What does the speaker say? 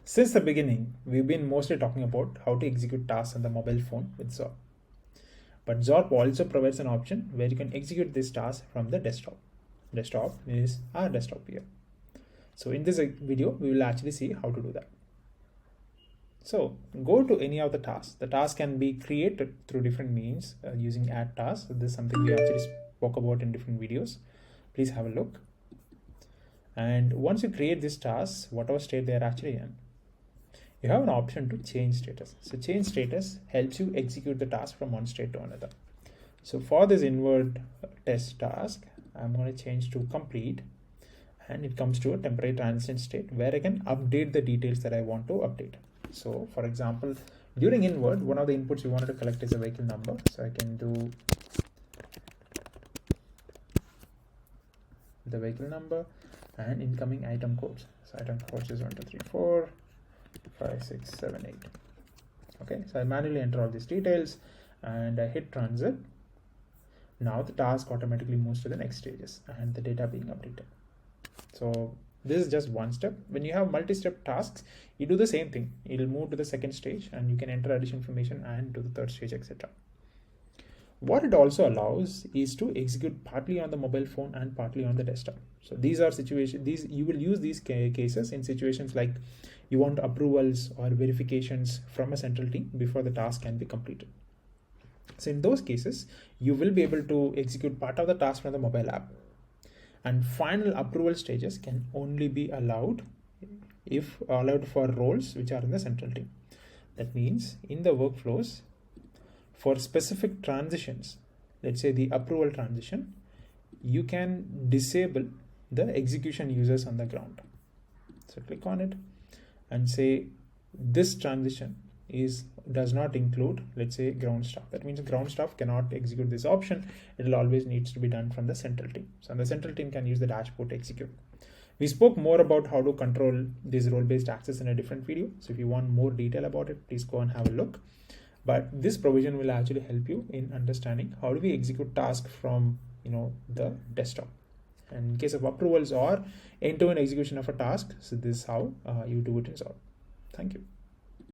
Since the beginning, we've been mostly talking about how to execute tasks on the mobile phone with ZORP. But ZORP also provides an option where you can execute this task from the desktop. Desktop is our desktop here. So in this video, we will actually see how to do that. So go to any of the tasks. The task can be created through different means using add tasks. So this is something we actually spoke about in different videos. Please have a look. And once you create this task, whatever state they are actually in, you have an option to change status. So change status helps you execute the task from one state to another. So for this invert test task, I'm going to change to complete, and it comes to a temporary transition state where I can update the details that I want to update. So for example, during invert, one of the inputs we wanted to collect is a vehicle number. So I can do the vehicle number and incoming item codes. So item codes is 1, 2, 3, 4, 5, 6, 7, 8. Okay, so I manually enter all these details and I hit transit. Now the task automatically moves to the next stages and the data being updated. So this is just one step. When you have multi-step tasks, you do the same thing. It'll move to the second stage and you can enter additional information and to the third stage, etc. What it also allows is to execute partly on the mobile phone and partly on the desktop. So these are situations, you will use these cases in situations like you want approvals or verifications from a central team before the task can be completed. So in those cases, you will be able to execute part of the task from the mobile app. And final approval stages can only be allowed if allowed for roles which are in the central team. That means in the workflows, for specific transitions, let's say the approval transition, you can disable the execution users on the ground. So click on it and say this transition does not include, let's say, ground staff. That means ground staff cannot execute this option. It will always needs to be done from the central team. So the central team can use the dashboard to execute. We spoke more about how to control this role-based access in a different video. So if you want more detail about it, please go and have a look. But this provision will actually help you in understanding how do we execute tasks from the desktop. And in case of approvals or end-to-end execution of a task, so this is how you do it in ZORP. Thank you.